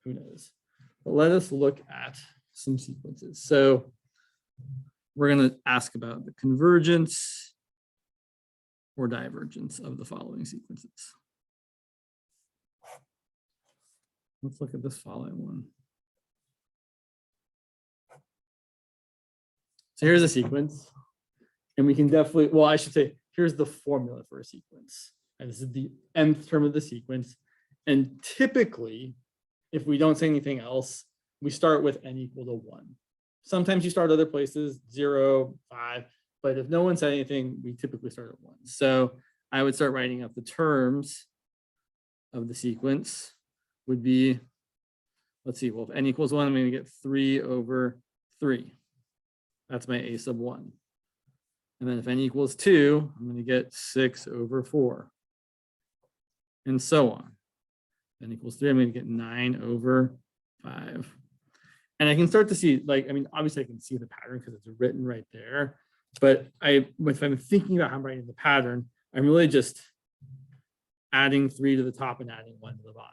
who knows? But let us look at some sequences. So we're going to ask about the convergence or divergence of the following sequences. Let's look at this following one. So here's a sequence. And we can definitely, well, I should say, here's the formula for a sequence. And this is the nth term of the sequence. And typically, if we don't say anything else, we start with n equal to 1. Sometimes you start other places, 0, 5. But if no one said anything, we typically start at 1. So I would start writing out the terms of the sequence would be, let's see, well, if n equals 1, I'm going to get 3 over 3. That's my a sub 1. And then if n equals 2, I'm going to get 6 over 4. And so on. N equals 3, I'm going to get 9 over 5. And I can start to see, like, I mean, obviously I can see the pattern because it's written right there. But if I'm thinking about how I'm writing the pattern, I'm really just adding 3 to the top and adding 1 to the bottom.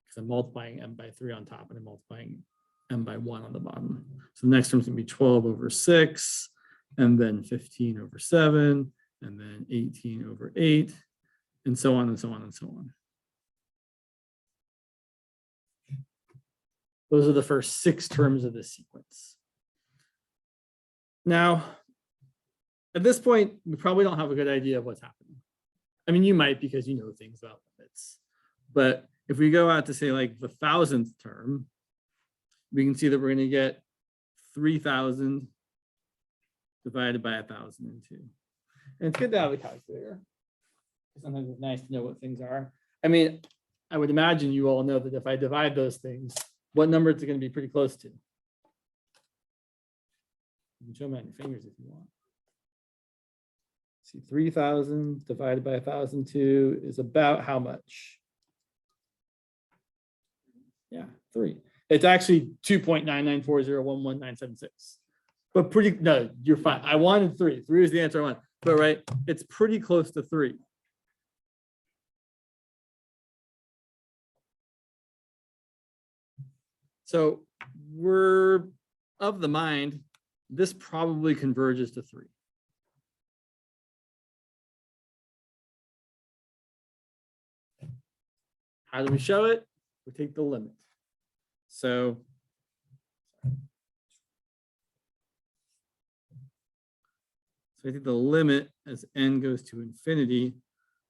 Because I'm multiplying m by 3 on top and I'm multiplying m by 1 on the bottom. So the next term is going to be 12 over 6. And then 15 over 7, and then 18 over 8, and so on and so on and so on. Those are the first 6 terms of this sequence. Now, at this point, we probably don't have a good idea of what's happening. I mean, you might because you know things about limits. But if we go out to say like the 1000th term, we can see that we're going to get 3000 divided by 1002. And it's good to have a calculator. Sometimes it's nice to know what things are. I mean, I would imagine you all know that if I divide those things, what number is it going to be pretty close to? You can show me on your fingers if you want. See, 3000 divided by 1002 is about how much? Yeah, 3. It's actually 2.994011976. But pretty, no, you're fine. I wanted 3. 3 is the answer I want. But right, it's pretty close to 3. So we're of the mind, this probably converges to 3. How do we show it? We take the limit. So I think the limit as n goes to infinity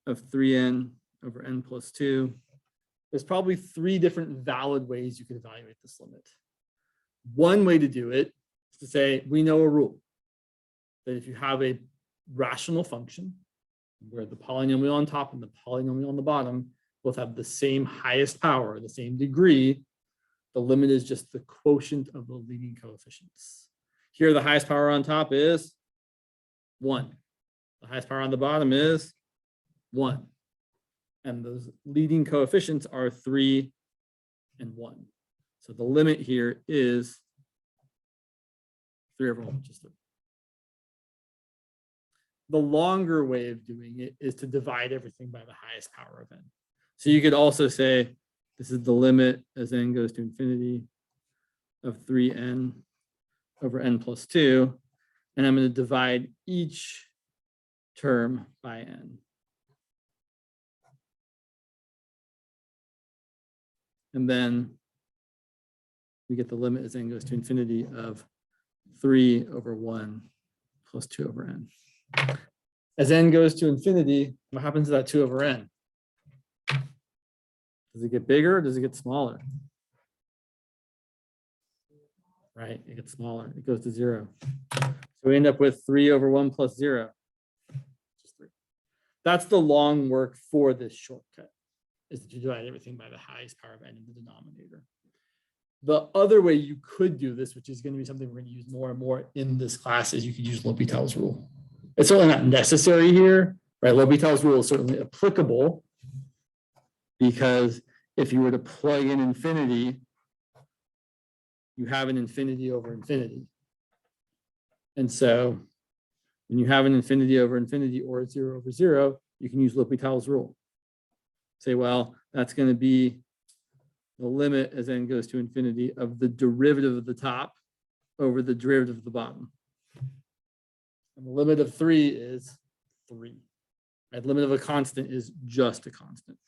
of 3n over n plus 2. There's probably 3 different valid ways you can evaluate this limit. One way to do it is to say, we know a rule that if you have a rational function where the polynomial on top and the polynomial on the bottom both have the same highest power, the same degree, the limit is just the quotient of the leading coefficients. Here, the highest power on top is 1. The highest power on the bottom is 1. And those leading coefficients are 3 and 1. So the limit here is 3 over 1, which is 3. The longer way of doing it is to divide everything by the highest power of n. So you could also say this is the limit as n goes to infinity of 3n over n plus 2. And I'm going to divide each term by n. And then we get the limit as n goes to infinity of 3 over 1 plus 2 over n. As n goes to infinity, what happens to that 2 over n? Does it get bigger or does it get smaller? Right, it gets smaller. It goes to 0. So we end up with 3 over 1 plus 0. Just 3. That's the long work for this shortcut, is that you divide everything by the highest power of n in the denominator. The other way you could do this, which is going to be something we're going to use more and more in this class, is you could use L'Hopital's rule. It's certainly not necessary here, right? L'Hopital's rule is certainly applicable because if you were to plug in infinity, you have an infinity over infinity. And so when you have an infinity over infinity or a 0 over 0, you can use L'Hopital's rule. Say, well, that's going to be the limit as n goes to infinity of the derivative of the top over the derivative of the bottom. And the limit of 3 is 3. Right? The limit of a constant is just a constant.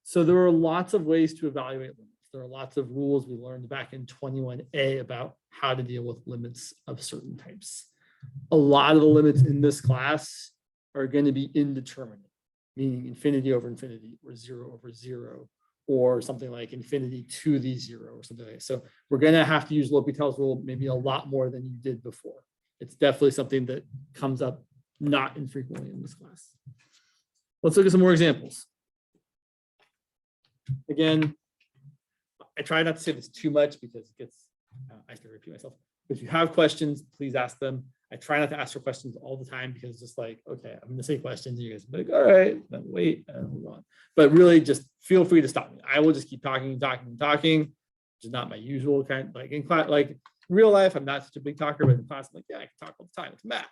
So there are lots of ways to evaluate limits. There are lots of rules we learned back in 21A about how to deal with limits of certain types. A lot of the limits in this class are going to be indeterminate, meaning infinity over infinity, or 0 over 0, or something like infinity to the 0, or something like that. So we're going to have to use L'Hopital's rule maybe a lot more than you did before. It's definitely something that comes up not infrequently in this class. Let's look at some more examples. Again, I try not to say this too much because it gets, I have to repeat myself. If you have questions, please ask them. I try not to ask for questions all the time because it's just like, okay, I'm going to say questions. And you guys will be like, all right, then wait and move on. But really just feel free to stop me. I will just keep talking and talking and talking, which is not my usual kind. Like in class, like real life, I'm not such a big talker, but in class, I'm like, yeah, I can talk all the time. It's math.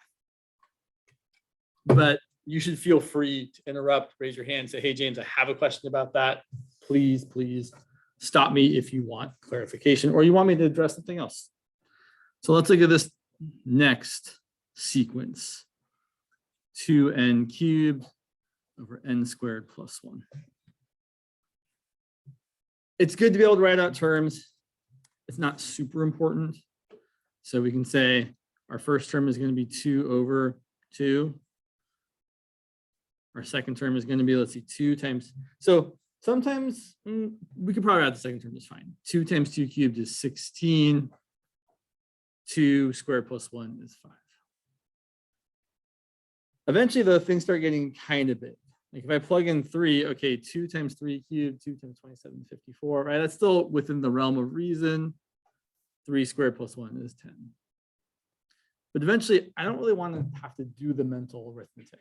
But you should feel free to interrupt, raise your hand, say, hey, James, I have a question about that. Please, please stop me if you want clarification or you want me to address something else. So let's look at this next sequence. 2n cubed over n squared plus 1. It's good to be able to write out terms. It's not super important. So we can say our first term is going to be 2 over 2. Our second term is going to be, let's see, 2 times. So sometimes we could probably add the second term is fine. 2 times 2 cubed is 16. 2 squared plus 1 is 5. Eventually, though, things start getting kind of big. Like if I plug in 3, okay, 2 times 3 cubed, 2 times 27, 54, right? That's still within the realm of reason. 3 squared plus 1 is 10. But eventually, I don't really want to have to do the mental arithmetic.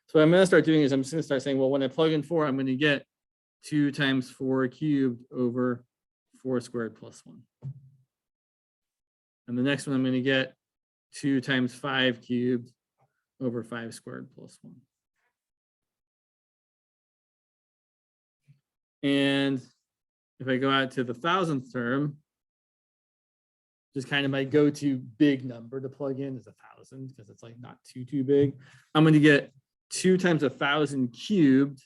So what I'm going to start doing is I'm just going to start saying, well, when I plug in 4, I'm going to get 2 times 4 cubed over 4 squared plus 1. And the next one, I'm going to get 2 times 5 cubed over 5 squared plus 1. And if I go out to the 1,000th term, just kind of my go-to big number to plug in is 1,000 because it's like not too big. I'm going to get 2 times 1,000 cubed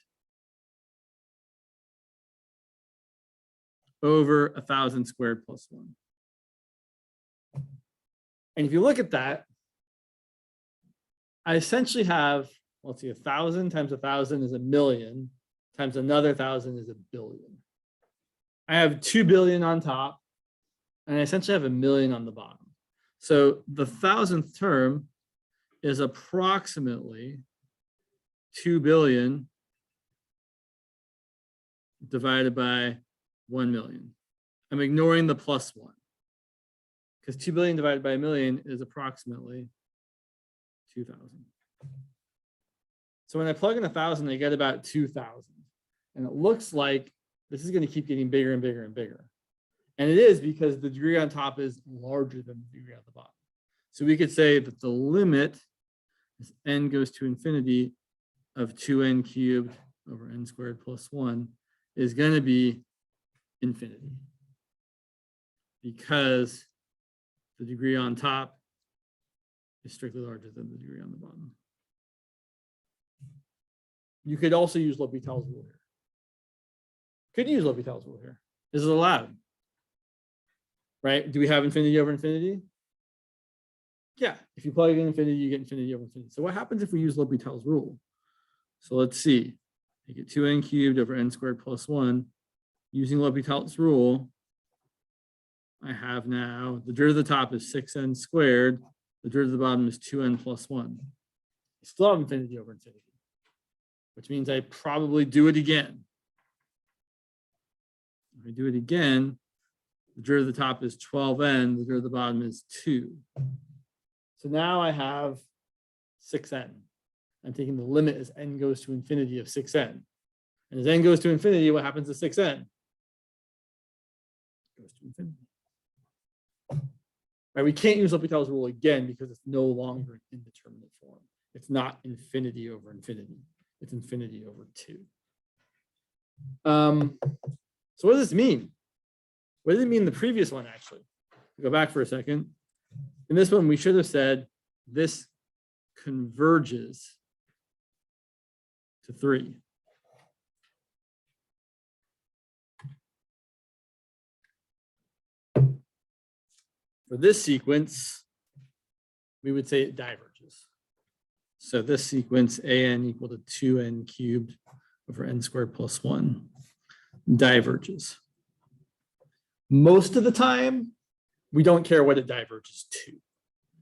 over 1,000 squared plus 1. And if you look at that, I essentially have, let's see, 1,000 times 1,000 is 1,000,000 times another 1,000 is 1,000,000,000. I have 2 billion on top, and I essentially have 1,000,000 on the bottom. So the 1,000th term is approximately 2 billion divided by 1,000,000. I'm ignoring the plus 1 because 2 billion divided by 1,000,000 is approximately 2,000. So when I plug in 1,000, I get about 2,000. And it looks like this is going to keep getting bigger and bigger and bigger. And it is because the degree on top is larger than the degree on the bottom. So we could say that the limit as n goes to infinity of 2n cubed over n squared plus 1 is going to be infinity. Because the degree on top is strictly larger than the degree on the bottom. You could also use L'Hopital's rule here. Could use L'Hopital's rule here. This is allowed. Right? Do we have infinity over infinity? Yeah. If you plug in infinity, you get infinity over infinity. So what happens if we use L'Hopital's rule? So let's see. I get 2n cubed over n squared plus 1. Using L'Hopital's rule, I have now the derivative of the top is 6n squared. The derivative of the bottom is 2n plus 1. I still have infinity over infinity, which means I probably do it again. If I do it again, the derivative of the top is 12n, the derivative of the bottom is 2. So now I have 6n. I'm taking the limit as n goes to infinity of 6n. And as n goes to infinity, what happens to 6n? It goes to infinity. Right, we can't use L'Hopital's rule again because it's no longer an indeterminate form. It's not infinity over infinity. It's infinity over 2. So what does this mean? What did it mean in the previous one, actually? Go back for a second. In this one, we should have said this converges to 3. For this sequence, we would say it diverges. So this sequence, an equal to 2n cubed over n squared plus 1, diverges. Most of the time, we don't care what it diverges to.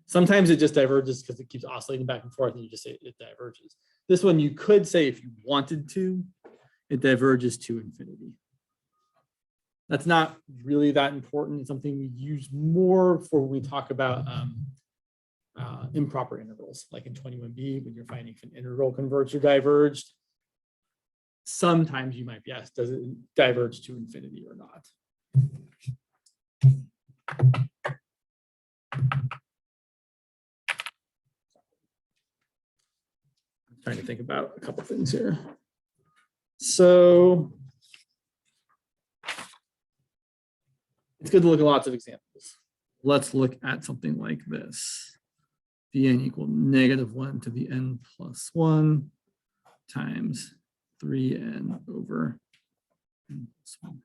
Sometimes it just diverges because it keeps oscillating back and forth and you just say it diverges. This one you could say if you wanted to, it diverges to infinity. That's not really that important. It's something we use more for when we talk about improper intervals, like in 21b, when you're finding if an integral converged or diverged. Sometimes you might be asked, does it diverge to infinity or not? I'm trying to think about a couple things here. So it's good to look at lots of examples. Let's look at something like this. Dn equal -1 to the n plus 1 times 3n over n plus 1.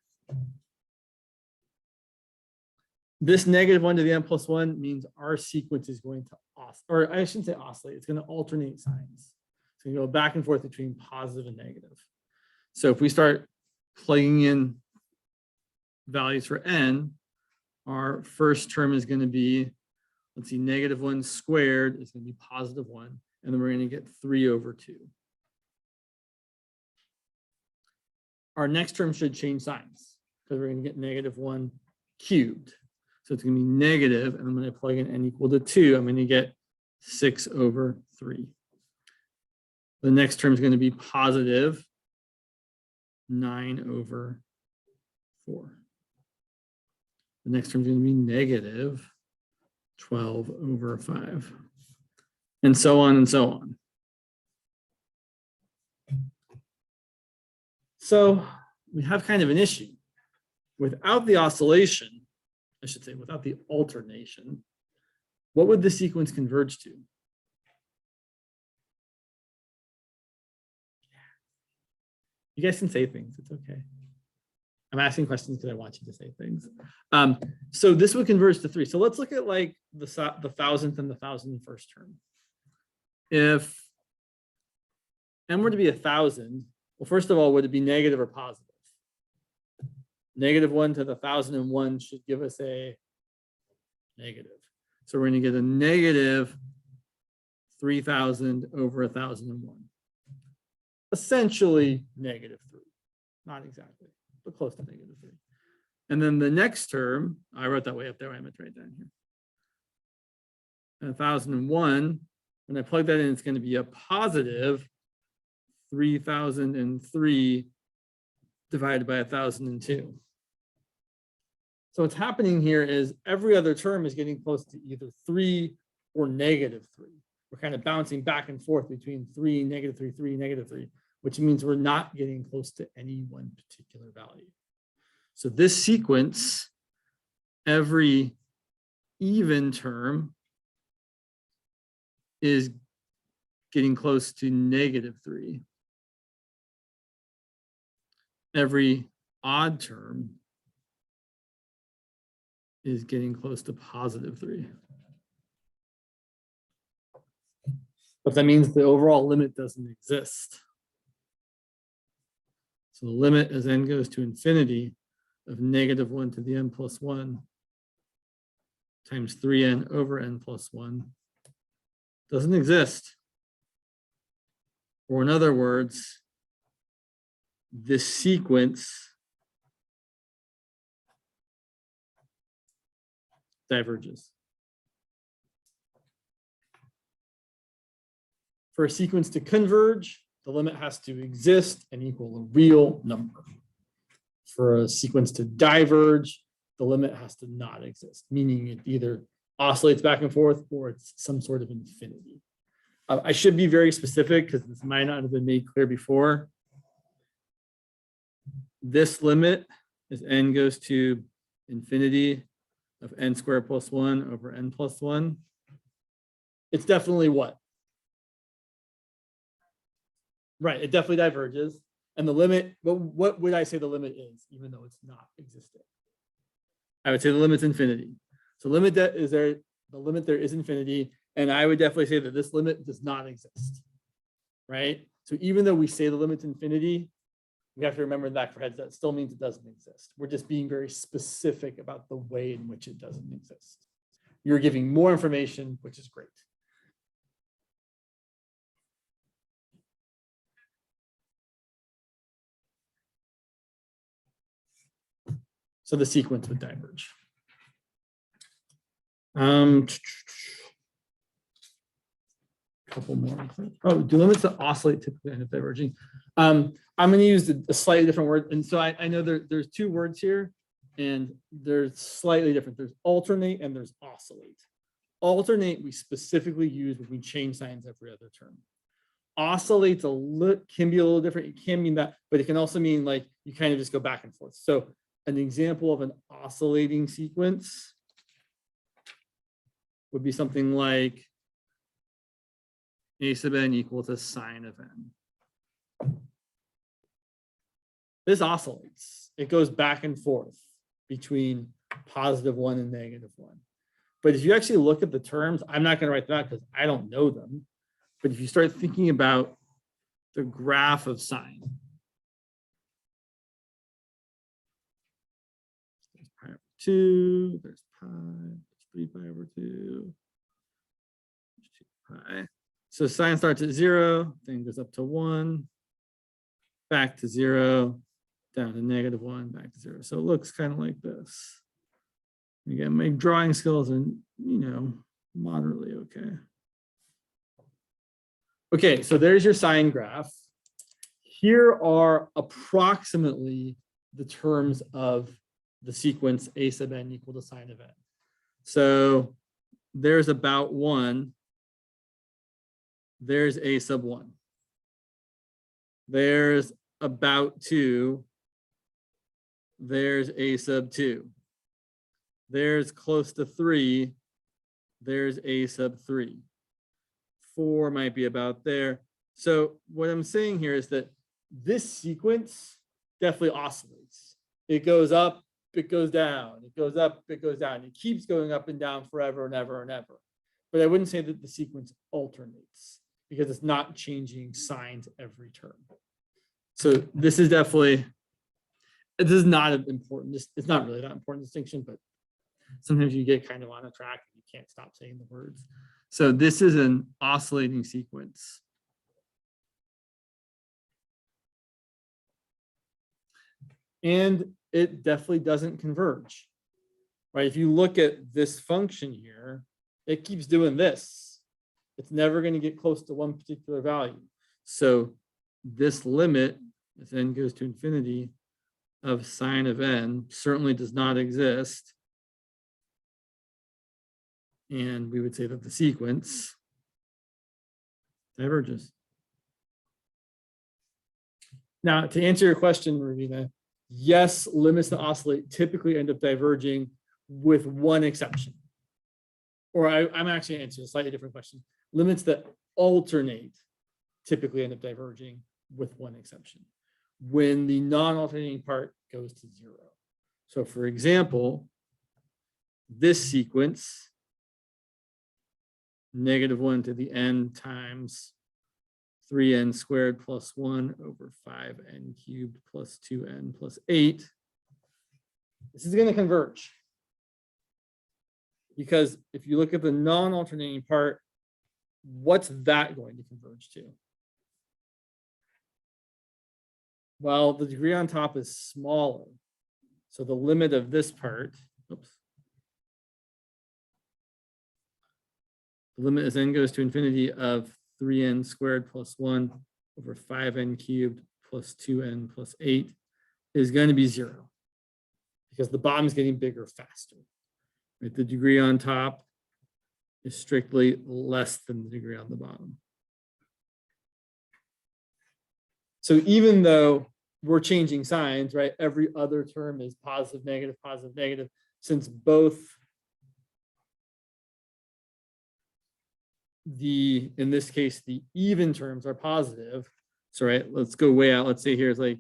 This -1 to the n plus 1 means our sequence is going to oscillate, or I shouldn't say oscillate, it's going to alternate signs. It's going to go back and forth between positive and negative. So if we start plugging in values for n, our first term is going to be, let's see, -1 squared is going to be +1, and then we're going to get 3 over 2. Our next term should change signs because we're going to get -1 cubed. So it's going to be negative, and I'm going to plug in n equal to 2. I'm going to get 6 over 3. The next term is going to be positive 9 over 4. The next term is going to be negative 12 over 5. And so on and so on. So we have kind of an issue. Without the oscillation, I should say without the alternation, what would the sequence converge to? You guys can say things, it's okay. I'm asking questions because I want you to say things. So this would converge to 3. So let's look at like the 1000th and the 1001st term. If n were to be 1000, well, first of all, would it be negative or positive? -1 to the 1001 should give us a negative. So we're going to get a negative 3000 over 1001. Essentially -3. Not exactly, but close to -3. And then the next term, I wrote that way up there. I meant to write down here. 1001, when I plug that in, it's going to be a positive 3003 divided by 1002. So what's happening here is every other term is getting close to either 3 or -3. We're kind of bouncing back and forth between 3, -3, 3, -3, which means we're not getting close to any one particular value. So this sequence, every even term is getting close to -3. Every odd term is getting close to +3. But that means the overall limit doesn't exist. So the limit as n goes to infinity of -1 to the n plus 1 times 3n over n plus 1 doesn't exist. Or in other words, this sequence diverges. For a sequence to converge, the limit has to exist and equal a real number. For a sequence to diverge, the limit has to not exist, meaning it either oscillates back and forth or it's some sort of infinity. I should be very specific because this might not have been made clear before. This limit is n goes to infinity of n squared plus 1 over n plus 1. It's definitely what? Right, it definitely diverges. And the limit, what would I say the limit is, even though it's not existing? I would say the limit's infinity. So limit that is there, the limit there is infinity. And I would definitely say that this limit does not exist, right? So even though we say the limit's infinity, we have to remember in the back of our heads that still means it doesn't exist. We're just being very specific about the way in which it doesn't exist. You're giving more information, which is great. So the sequence would diverge. Couple more. Oh, do limits that oscillate typically end up diverging? I'm going to use a slightly different word. And so I know there's two words here, and they're slightly different. There's alternate and there's oscillate. Alternate we specifically use when we change signs every other term. Oscillates can be a little different. It can mean that, but it can also mean like you kind of just go back and forth. So an example of an oscillating sequence would be something like a sub n equal to sine of n. This oscillates. It goes back and forth between +1 and -1. But if you actually look at the terms, I'm not going to write them out because I don't know them. But if you start thinking about the graph of sine, there's pi over 2, there's pi, there's 3 pi over 2, there's 2 pi. So sine starts at 0, then goes up to 1, back to 0, down to -1, back to 0. So it looks kind of like this. Again, my drawing skills are, moderately okay. Okay, so there's your sine graph. Here are approximately the terms of the sequence a sub n equal to sine of n. So there's about 1. There's a sub 1. There's about 2. There's a sub 2. There's close to 3. There's a sub 3. 4 might be about there. So what I'm saying here is that this sequence definitely oscillates. It goes up, it goes down, it goes up, it goes down. It keeps going up and down forever and ever and ever. But I wouldn't say that the sequence alternates because it's not changing signs every term. So this is definitely, this is not an important, it's not really that important distinction, but sometimes you get kind of on a track and you can't stop saying the words. So this is an oscillating sequence. And it definitely doesn't converge, right? If you look at this function here, it keeps doing this. It's never going to get close to one particular value. So this limit, as n goes to infinity, of sine of n certainly does not exist. And we would say that the sequence diverges. Now, to answer your question, Ravina, yes, limits that oscillate typically end up diverging with one exception. Or I'm actually answering a slightly different question. Limits that alternate typically end up diverging with one exception, when the non-alternating part goes to 0. So for example, this sequence, -1 to the n times 3n squared plus 1 over 5n cubed plus 2n plus 8. This is going to converge. Because if you look at the non-alternating part, what's that going to converge to? Well, the degree on top is smaller. So the limit of this part, oops. The limit as n goes to infinity of 3n squared plus 1 over 5n cubed plus 2n plus 8 is going to be 0 because the bottom is getting bigger faster. Right? The degree on top is strictly less than the degree on the bottom. So even though we're changing signs, right? Every other term is positive, negative, since both in this case, the even terms are positive. So, right, let's go way out. Let's say here's like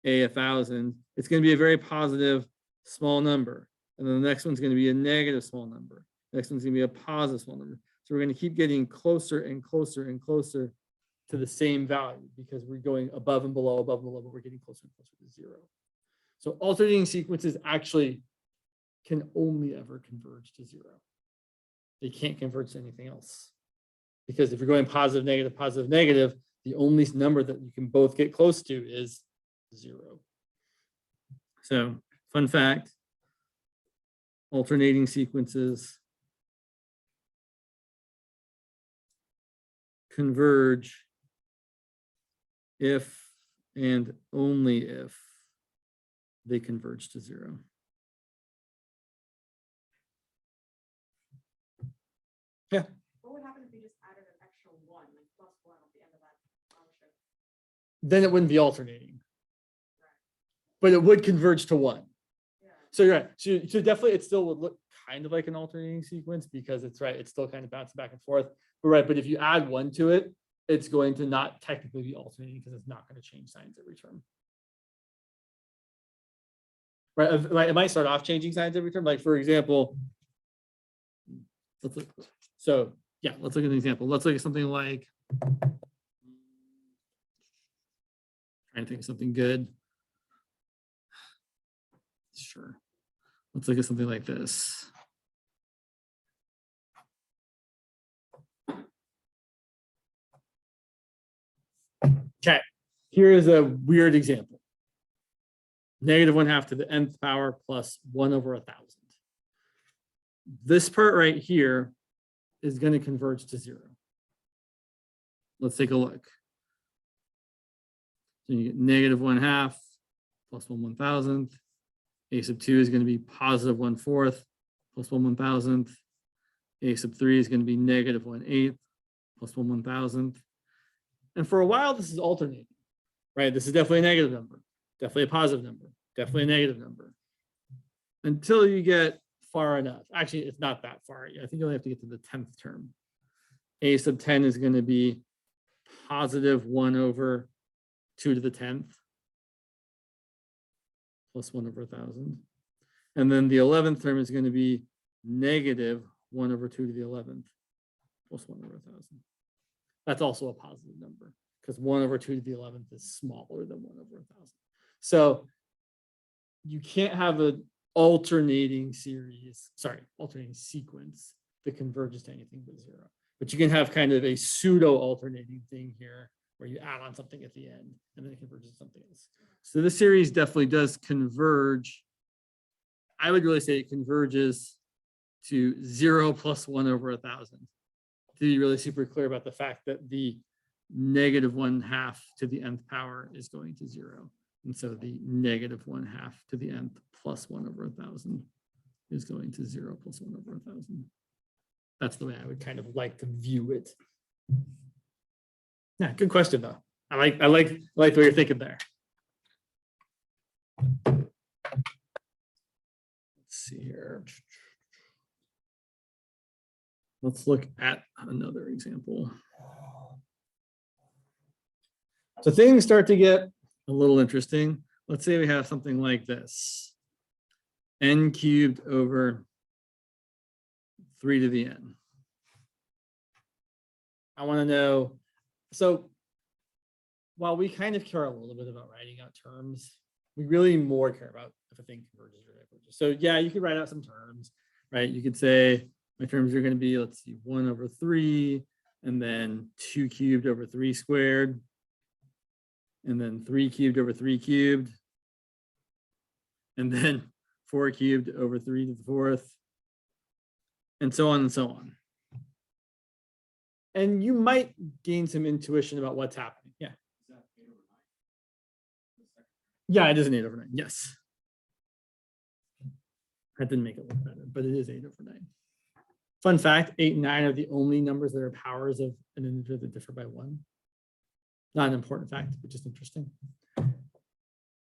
a 1,000. It's going to be a very positive small number. And then the next one's going to be a negative small number. The next one's going to be a positive small number. So we're going to keep getting closer and closer and closer to the same value because we're going above and below, but we're getting closer and closer to zero. So alternating sequences actually can only ever converge to zero. They can't converge to anything else. Because if you're going positive, negative, the only number that you can both get close to is zero. So, fun fact, alternating sequences converge if and only if they converge to zero. Yeah. What would happen if you just added an extra one, like plus one at the end of that function? Then it wouldn't be alternating. Right. But it would converge to one. Yeah. So you're right. So definitely it still would look kind of like an alternating sequence because it's right. It's still kind of bouncing back and forth. But right. But if you add one to it, it's going to not technically be alternating because it's not going to change signs every term. Right. It might start off changing signs every term. Like for example, let's look. So yeah, let's look at an example. Let's look at something like, trying to think of something good. Sure. Let's look at something like this. Okay, here is a weird example. -1/2 to the nth power plus 1/1000. This part right here is going to converge to zero. Let's take a look. So you get -1/2 plus 1/1000. A sub 2 is going to be positive 1/4 plus 1/1000. A sub 3 is going to be -1/8 plus 1/1000. And for a while, this is alternating, right? This is definitely a negative number, definitely a positive number, definitely a negative number. Until you get far enough. Actually, it's not that far. I think you only have to get to the 10th term. A sub 10 is going to be positive 1/2 to the 10th plus 1/1000. And then the 11th term is going to be -1/2 to the 11th plus 1/1000. That's also a positive number because 1/2 to the 11th is smaller than 1/1000. So you can't have an alternating sequence that converges to anything but zero. But you can have kind of a pseudo alternating thing here where you add on something at the end and then it converges to something else. So this series definitely does converge. I would really say it converges to 0 plus 1/1000. To be really super clear about the fact that the -1/2 to the nth power is going to 0. And so the -1/2 to the nth plus 1/1000 is going to 0 plus 1/1000. That's the way I would kind of like to view it. Yeah, good question though. I like the way you're thinking there. Let's see here. Let's look at another example. So things start to get a little interesting. Let's say we have something like this. N cubed over 3 to the n. I want to know, so while we kind of care a little bit about writing out terms, we really more care about if a thing converges or diverges. So yeah, you could write out some terms, right? You could say my terms are going to be, let's see, 1/3, and then 2 cubed over 3 squared, and then 3 cubed over 3 cubed, and then 4 cubed over 3 to the 4th, and so on and so on. And you might gain some intuition about what's happening. Yeah. Yeah, it is an 8/9. Yes. That didn't make it look better, but it is 8/9. Fun fact, 8 and 9 are the only numbers that are powers of an integer that differ by 1. Not an important fact, but just interesting.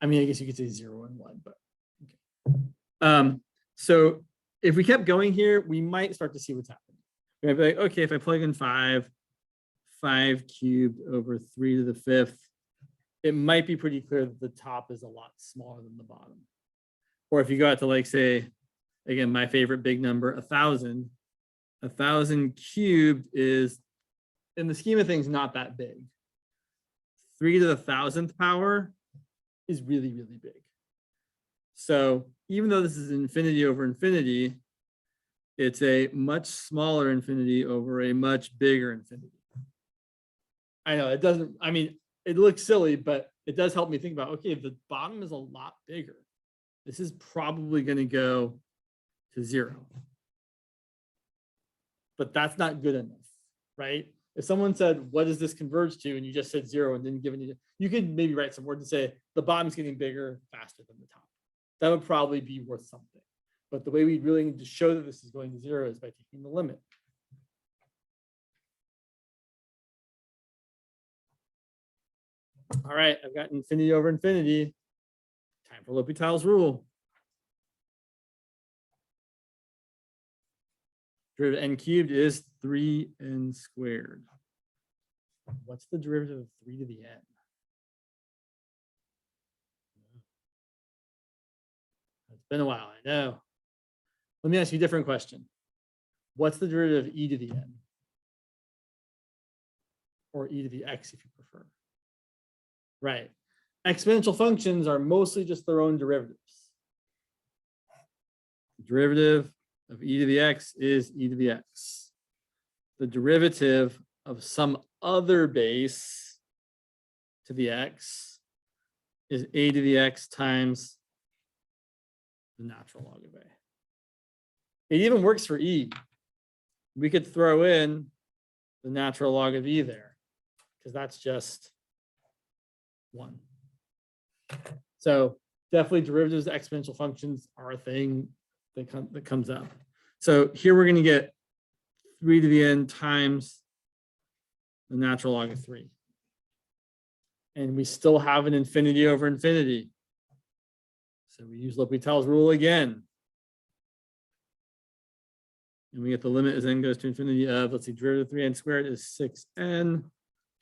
I mean, I guess you could say 0 and 1, but okay. So if we kept going here, we might start to see what's happening. We might be like, okay, if I plug in 5 cubed over 3 to the 5th, it might be pretty clear that the top is a lot smaller than the bottom. Or if you go out to, like, say, again, my favorite big number, 1,000. 1,000 cubed is, in the scheme of things, not that big. 3 to the 1,000th power is really, really big. So even though this is infinity over infinity, it's a much smaller infinity over a much bigger infinity. I know it doesn't, I mean, it looks silly, but it does help me think about, okay, if the bottom is a lot bigger, this is probably going to go to 0. But that's not good enough, right? If someone said, what does this converge to? And you just said 0 and didn't give any, you could maybe write some words and say, the bottom's getting bigger faster than the top. That would probably be worth something. But the way we really need to show that this is going to 0 is by taking the limit. All right, I've got infinity over infinity. Time for L'Hopital's rule. Derivative n cubed is 3n squared. What's the derivative of 3 to the n? It's been a while, I know. Let me ask you a different question. What's the derivative of e to the n? Or e to the x, if you prefer. Right. Exponential functions are mostly just their own derivatives. The derivative of e to the x is e to the x. The derivative of some other base to the x is a to the x times the natural log of a. It even works for e. We could throw in the natural log of e there, because that's just 1. So definitely derivatives of exponential functions are a thing that comes up. So here we're going to get 3 to the n times the natural log of 3. And we still have an infinity over infinity. So we use L'Hopital's rule again. And we get the limit as n goes to infinity of, let's see, derivative of 3n squared is 6n.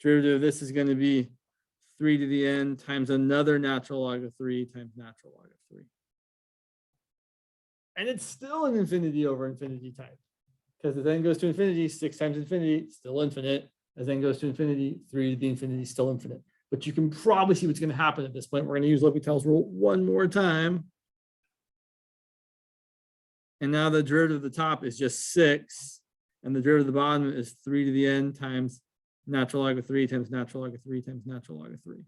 Derivative of this is going to be 3 to the n times another natural log of 3 times natural log of 3. And it's still an infinity over infinity type. Because as n goes to infinity, 6 times infinity, still infinite. As n goes to infinity, 3 to the infinity, still infinite. But you can probably see what's going to happen at this point. We're going to use L'Hopital's rule one more time. And now the derivative of the top is just 6. And the derivative of the bottom is 3 to the n times natural log of 3 times natural log of 3 times natural log of 3.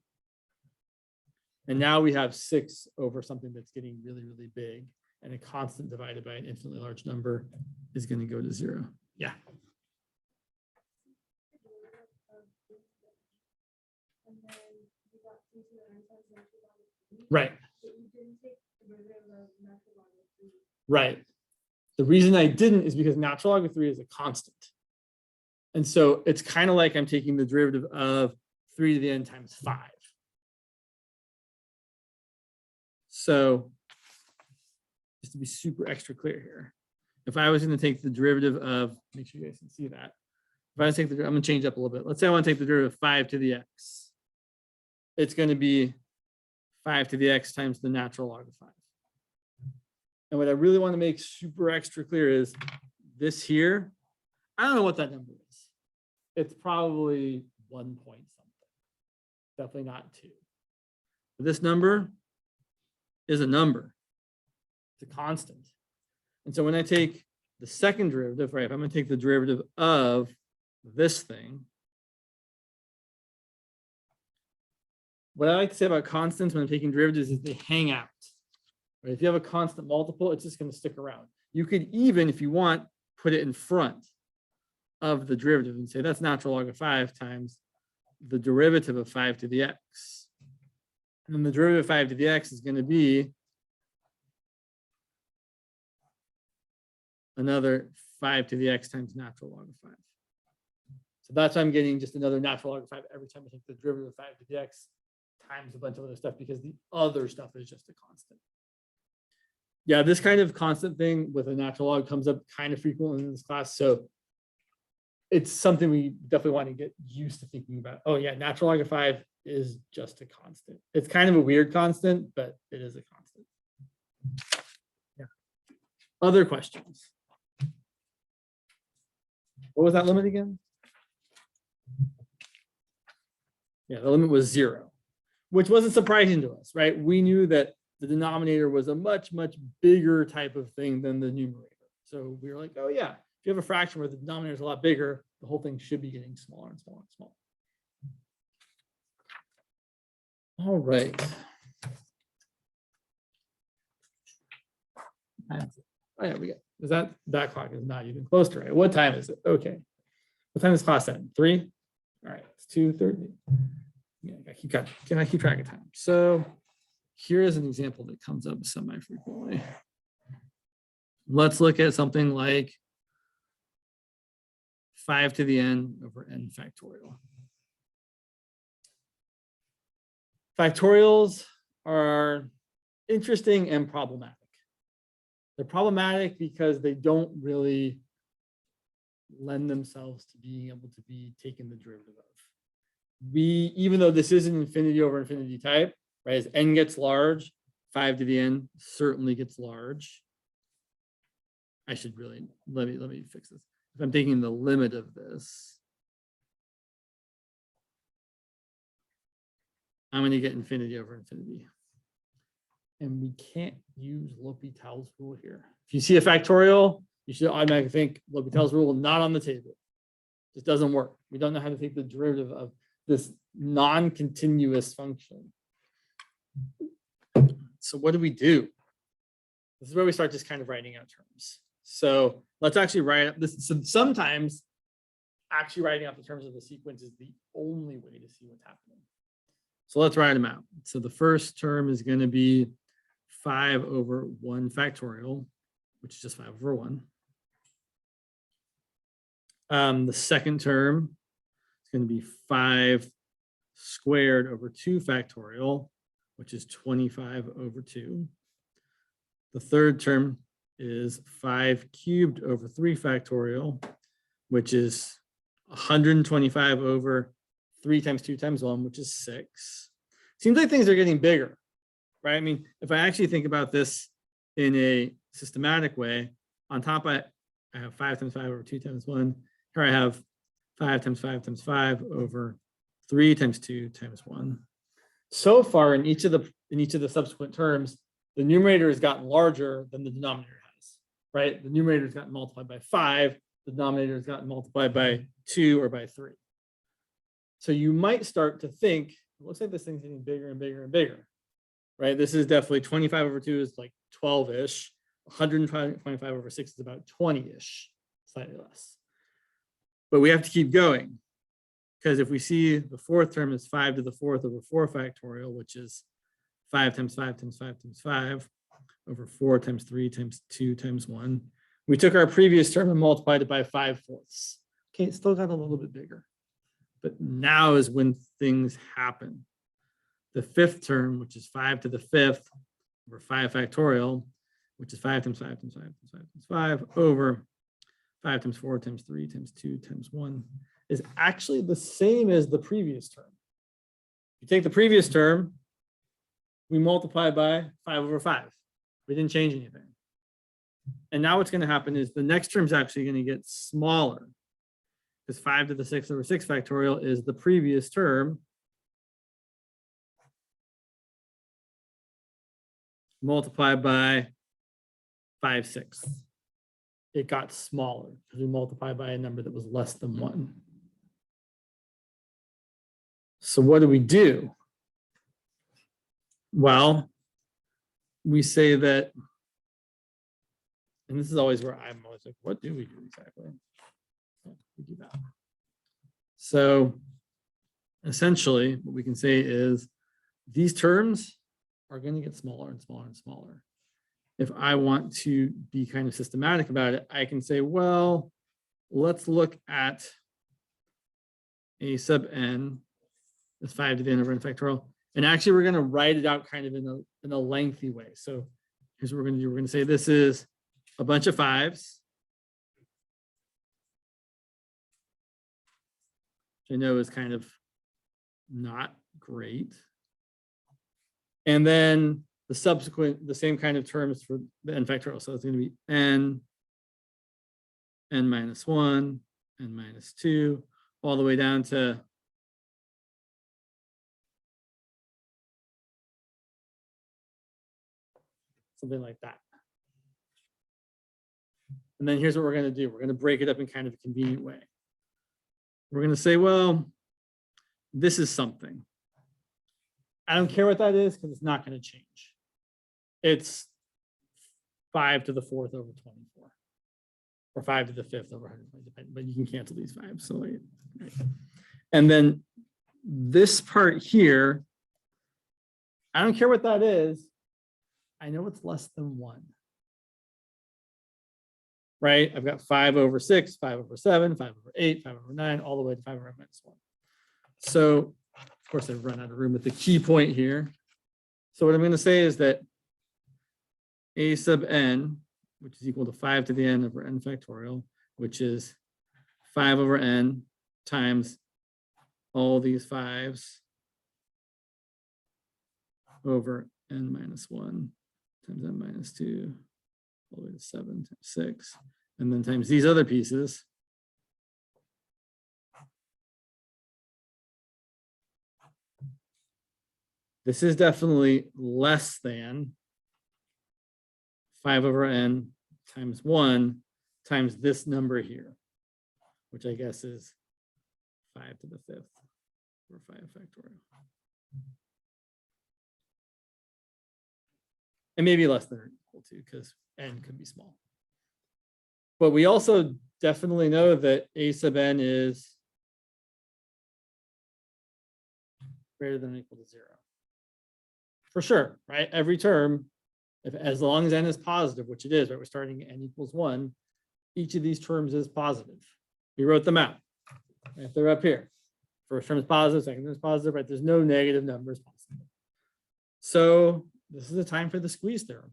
And now we have 6 over something that's getting really, really big. And a constant divided by an infinitely large number is going to go to 0. Yeah. Right. Right. The reason I didn't is because natural log of 3 is a constant. And so it's kind of like I'm taking the derivative of 3 to the n times 5. So just to be super extra clear here, if I was going to take the derivative of, make sure you guys can see that. If I was to take the, I'm going to change up a little bit. Let's say I want to take the derivative of 5 to the x. It's going to be 5 to the x times the natural log of 5. And what I really want to make super extra clear is this here, I don't know what that number is. It's probably 1 point something. Definitely not 2. But this number is a number. It's a constant. And so when I take the second derivative, right, if I'm going to take the derivative of this thing, what I like to say about constants when I'm taking derivatives is they hang out. Right? If you have a constant multiple, it's just going to stick around. You could even, if you want, put it in front of the derivative and say that's natural log of 5 times the derivative of 5 to the x. And then the derivative of 5 to the x is going to be another 5 to the x times natural log of 5. So that's why I'm getting just another natural log of 5 every time I take the derivative of 5 to the x times a bunch of other stuff because the other stuff is just a constant. Yeah, this kind of constant thing with a natural log comes up kind of frequently in this class. So it's something we definitely want to get used to thinking about. Oh yeah, natural log of 5 is just a constant. It's kind of a weird constant, but it is a constant. Yeah. Other questions? What was that limit again? Yeah, the limit was 0, which wasn't surprising to us, right? We knew that the denominator was a much, much bigger type of thing than the numerator. So we were like, oh yeah, if you have a fraction where the denominator is a lot bigger, the whole thing should be getting smaller and smaller and smaller. All right. Oh yeah, we got, is that clock is not even close to right. What time is it? Okay. What time is class end? 3? All right, it's 2:30. Yeah, I keep track of time. So here is an example that comes up semi-frequently. Let's look at something like 5 to the n over n factorial. Factorials are interesting and problematic. They're problematic because they don't really lend themselves to being able to be taken the derivative of. Even though this is an infinity over infinity type, right? As n gets large, 5 to the n certainly gets large. I should really, let me fix this. If I'm taking the limit of this, I'm going to get infinity over infinity. And we can't use L'Hopital's rule here. If you see a factorial, you should automatically think L'Hopital's rule not on the table. This doesn't work. We don't know how to take the derivative of this non-continuous function. So what do we do? This is where we start just kind of writing out terms. So let's actually write up this. So sometimes actually writing out the terms of the sequence is the only way to see what's happening. So let's write them out. So the first term is going to be 5 over 1 factorial, which is just 5 over 1. The second term is going to be 5 squared over 2 factorial, which is 25 over 2. The third term is 5 cubed over 3 factorial, which is 125 over 3 times 2 times 1, which is 6. Seems like things are getting bigger, right? I mean, if I actually think about this in a systematic way, on top I have 5 times 5 over 2 times 1. Here I have 5 times 5 times 5 over 3 times 2 times 1. So far in each of the subsequent terms, the numerator has gotten larger than the denominator has, right? The numerator has gotten multiplied by 5. The denominator has gotten multiplied by 2 or by 3. So you might start to think, it looks like this thing's getting bigger and bigger and bigger, right? This is definitely 25 over 2 is like 12-ish. 125 over 6 is about 20-ish, slightly less. But we have to keep going, because if we see the fourth term is 5 to the 4th over 4 factorial, which is 5 times 5 times 5 times 5 over 4 times 3 times 2 times 1. We took our previous term and multiplied it by 5/4. Okay, it still got a little bit bigger. But now is when things happen. The fifth term, which is 5 to the 5th over 5 factorial, which is 5 times 5 times 5 times 5 times 5 over 5 times 4 times 3 times 2 times 1, is actually the same as the previous term. You take the previous term, we multiply by 5 over 5. We didn't change anything. And now what's going to happen is the next term is actually going to get smaller, because 5 to the 6 over 6 factorial is the previous term multiplied by 5/6. It got smaller because we multiplied by a number that was less than 1. So what do? Well, we say that, and this is always where I'm always like, what do we do exactly? We do that. So essentially what we can say is these terms are going to get smaller and smaller and smaller. If I want to be kind of systematic about it, I can say, well, let's look at a sub n, that's 5 to the n over n factorial, And actually, we're going to write it out kind of in a lengthy way. So here's what we're going to do. We're going to say this is a bunch of 5s. Which I know is kind of not great. And then the same kind of terms for the n factorial. So it's going to be n minus 1, n minus 2, all the way down to something like that. And then here's what we're going to do. We're going to break it up in kind of a convenient way. We're going to say, well, this is something. I don't care what that is because it's not going to change. It's 5 to the 4th over 24. Or 5 to the 5th over 120, but you can cancel these 5s. So, right. And then this part here, I don't care what that is. I know it's less than 1. Right? I've got 5 over 6, 5 over 7, 5 over 8, 5 over 9, all the way to 5 over n minus 1. So, of course, I've run out of room at the key point here. So what I'm going to say is that a sub n, which is equal to 5 to the n over n factorial, which is 5 over n times all these 5s over n minus 1 times n minus 2, all the way to 7 times 6, and then times these other pieces. This is definitely less than 5 over n times 1 times this number here, which I guess is 5 to the 5th or 5 factorial. And maybe less than or equal to, because n could be small. But we also definitely know that a sub n is greater than or equal to 0. For sure, right? Every term, as long as n is positive, which it is, right? We're starting at n equals 1. Each of these terms is positive. We wrote them out. If they're up here, first term is positive, second term is positive, right? There's no negative numbers possible. So this is the time for the squeeze theorem.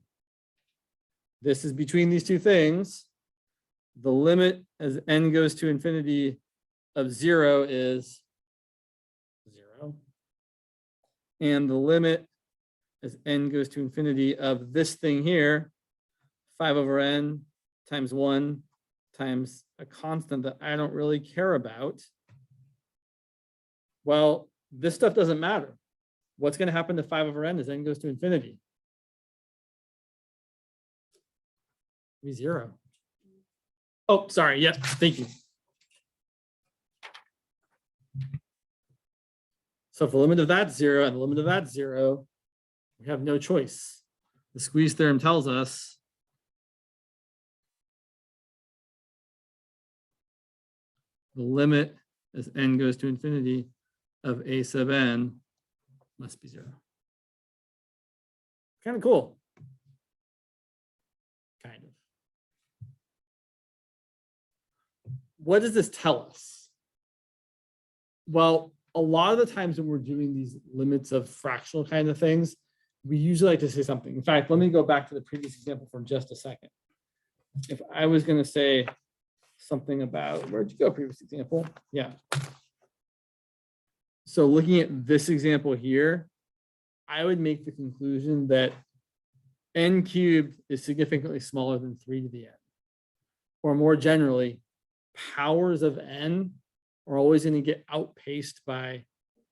This is between these two things. The limit as n goes to infinity of 0 is 0. And the limit as n goes to infinity of this thing here, 5 over n times 1 times a constant that I don't really care about. Well, this stuff doesn't matter. What's going to happen to 5 over n as n goes to infinity? It'll be 0. Oh, sorry. Yep. Thank you. So if the limit of that's 0 and the limit of that's 0, we have no choice. The squeeze theorem tells us the limit as n goes to infinity of a sub n must be 0. Kind of cool. Kind of. What does this tell us? Well, a lot of the times when we're doing these limits of fractional kind of things, we usually like to say something. In fact, let me go back to the previous example for just a second. If I was going to say something about, where'd you go, previous example? Yeah. So looking at this example here, I would make the conclusion that n cubed is significantly smaller than 3 to the n. Or more generally, powers of n are always going to get outpaced by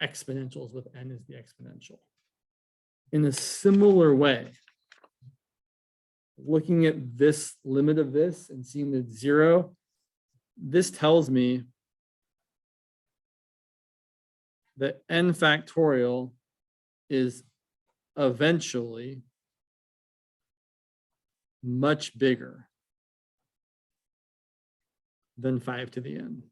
exponentials with n as the exponential. In a similar way, looking at this limit of this and seeing that 0, this tells me that n factorial is eventually much bigger than 5 to the n.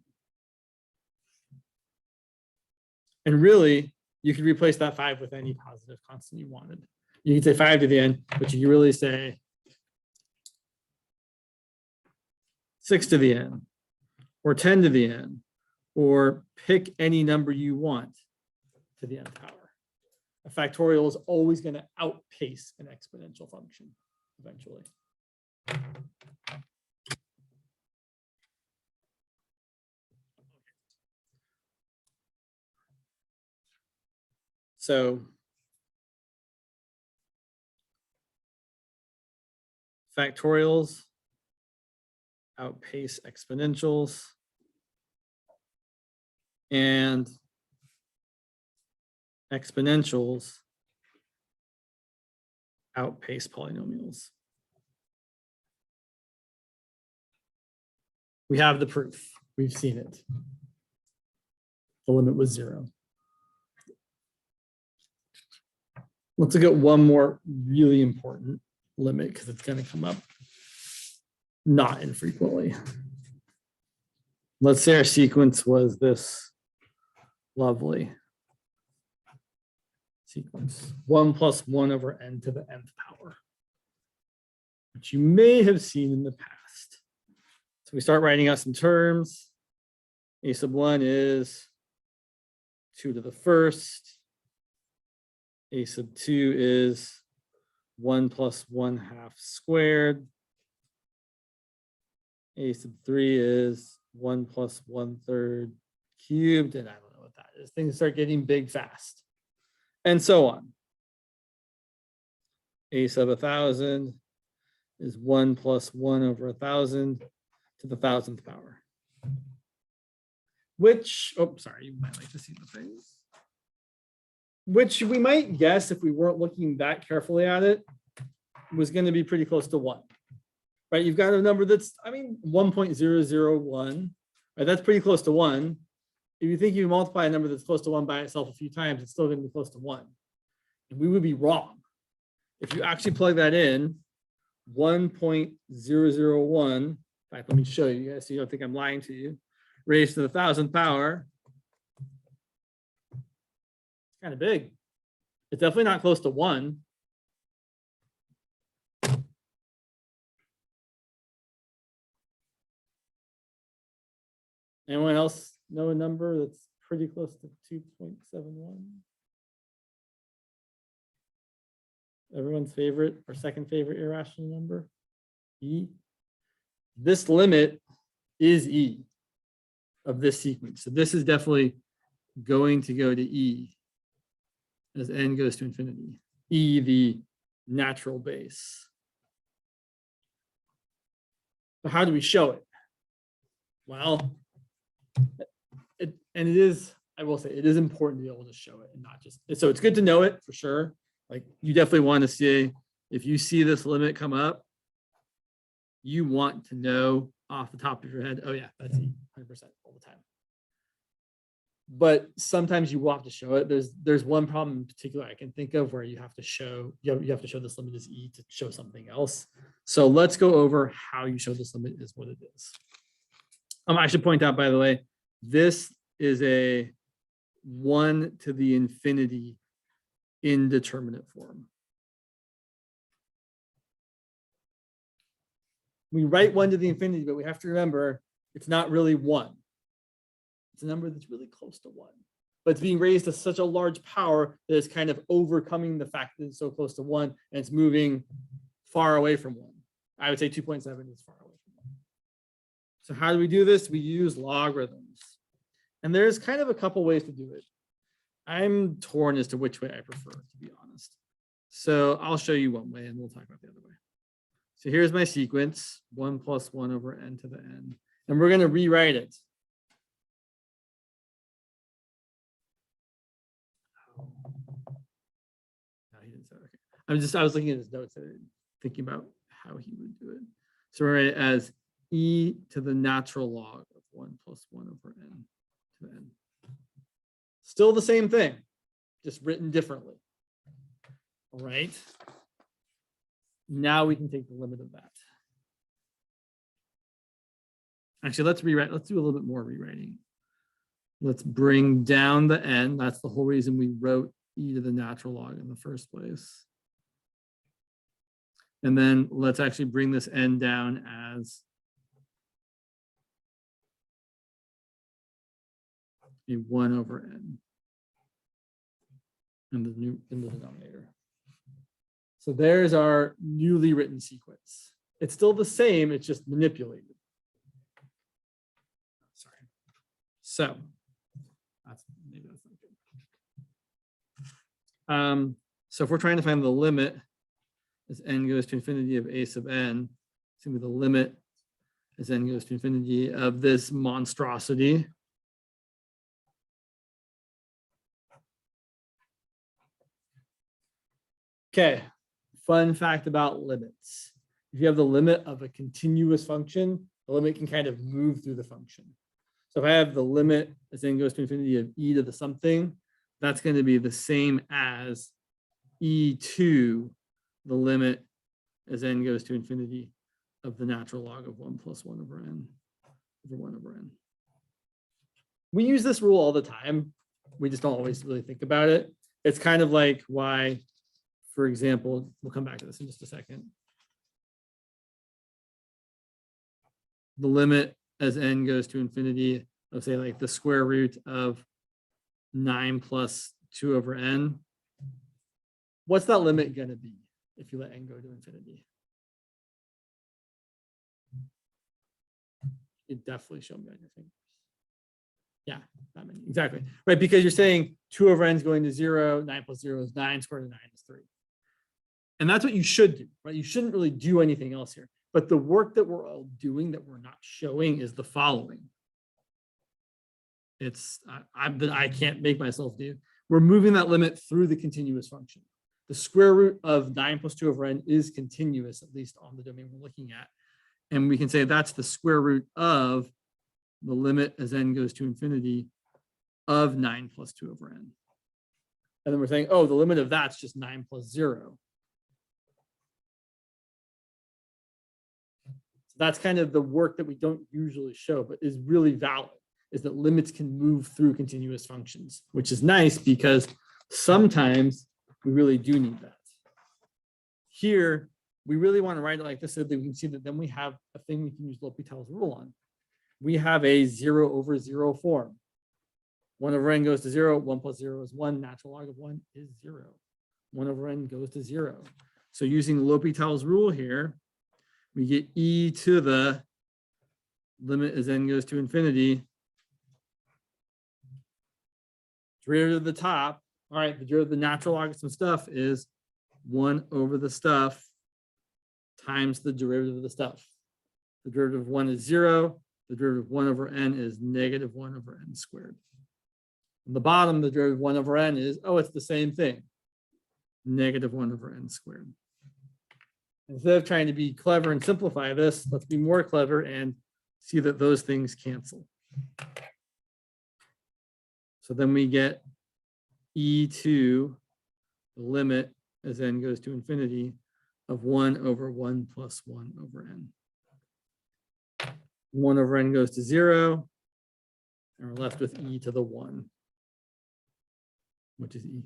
And really, you could replace that 5 with any positive constant you wanted. You could say 5 to the n, but you could really say 6 to the n, or 10 to the n, or pick any number you want to the n power. A factorial is always going to outpace an exponential function eventually. So factorials outpace exponentials, and exponentials outpace polynomials. We have the proof. We've seen it. The limit was 0. Let's look at one more really important limit because it's going to come up not infrequently. Let's say our sequence was this lovely sequence, 1 plus 1 over n to the nth power, which you may have seen in the past. So we start writing out some terms. A sub 1 is 2 to the first. A sub 2 is 1 plus 1/2 squared. A sub 3 is 1 plus 1/3 cubed, and I don't know what that is. Things start getting big fast, and so on. A sub 1,000 is 1 plus 1 over 1,000 to the 1,000th power. Which, oh, sorry, you might like to see the things. Which we might guess, if we weren't looking that carefully at it, was going to be pretty close to 1. Right? You've got a number that's, 1.001. Right? That's pretty close to 1. If you think you multiply a number that's close to 1 by itself a few times, it's still going to be close to 1. And we would be wrong. If you actually plug that in, 1.001, in fact, let me show you guys so you don't think I'm lying to you, raised to the 1,000th power, it's kind of big. It's definitely not close to 1. Anyone else know a number that's pretty close to 2.71? Everyone's favorite or second favorite irrational number? E. This limit is E of this sequence. So this is definitely going to go to E as n goes to infinity. E, the natural base. So how do we show it? Well, it is, I will say, it is important to be able to show it and not just, so it's good to know it for sure. Like you definitely want to see, if you see this limit come up, you want to know off the top of your head, oh yeah, that's E, 100% all the time. But sometimes you will have to show it. There's one problem in particular I can think of where you have to show, you have to show this limit is E to show something else. So let's go over how you show this limit is what it is. I should point out, by the way, this is a 1 to the infinity indeterminate form. We write 1 to the infinity, but we have to remember it's not really 1. It's a number that's really close to 1, but it's being raised to such a large power that it's kind of overcoming the fact that it's so close to 1 and it's moving far away from 1. I would say 2.7 is far away from 1. So how do we do this? We use logarithms. And there's kind of a couple ways to do it. I'm torn as to which way I prefer, to be honest. So I'll show you one way and we'll talk about the other way. So here's my sequence, 1 plus 1 over n to the n. And we're going to rewrite it. No, he didn't say, okay. I was looking at his notes and thinking about how he would do it. So we're write it as e to the natural log of 1 plus 1 over n to the n. Still the same thing, just written differently. All right. Now we can take the limit of that. Actually, let's rewrite. Let's do a little bit more rewriting. Let's bring down the n. That's the whole reason we wrote e to the natural log in the first place. And then let's actually bring this n down as a 1 over n. in the denominator. So there's our newly written sequence. It's still the same, it's just manipulated. Sorry. So maybe that's not good. So if we're trying to find the limit as n goes to infinity of a sub n, it's gonna be the limit as n goes to infinity of this monstrosity. Okay, fun fact about limits. If you have the limit of a continuous function, the limit can kind of move through the function. So if I have the limit as n goes to infinity of e to the something, that's going to be the same as e to the limit as n goes to infinity of the natural log of 1 plus 1 over n over 1 over n. We use this rule all the time. We just don't always really think about it. It's kind of like why, for example, we'll come back to this in just a second. The limit as n goes to infinity of, say, like the square root of 9 plus 2 over n. What's that limit going to be if you let n go to infinity? It definitely show me on your fingers. Yeah, that many. Exactly. Right, because you're saying 2 over n is going to 0, 9 plus 0 is 9, square root of 9 is 3. And that's what you should do, right? You shouldn't really do anything else here. But the work that we're all doing that we're not showing is the following. It's, I can't make myself do. We're moving that limit through the continuous function. The square root of 9 plus 2 over n is continuous, at least on the domain we're looking at. And we can say that's the square root of the limit as n goes to infinity of 9 plus 2 over n. And then we're saying, oh, the limit of that's just 9 plus 0. So that's kind of the work that we don't usually show, but is really valid, is that limits can move through continuous functions, which is nice because sometimes we really do need that. Here, we really want to write it like this so that we can see that then we have a thing we can use L'Hopital's rule on. We have a 0 over 0 form. 1 over n goes to 0, 1 plus 0 is 1, natural log of 1 is 0. 1 over n goes to 0. So using L'Hopital's rule here, we get e to the limit as n goes to infinity. Derivative of the top, all right, the derivative of the natural log of some stuff is 1 over the stuff times the derivative of the stuff. The derivative of 1 is 0. The derivative of 1 over n is negative 1 over n squared. On the bottom, the derivative of 1 over n is, oh, it's the same thing, negative 1 over n squared. Instead of trying to be clever and simplify this, let's be more clever and see that those things cancel. So then we get e to the limit as n goes to infinity of 1 over 1 plus 1 over n. 1 over n goes to 0, and we're left with e to the 1, which is e.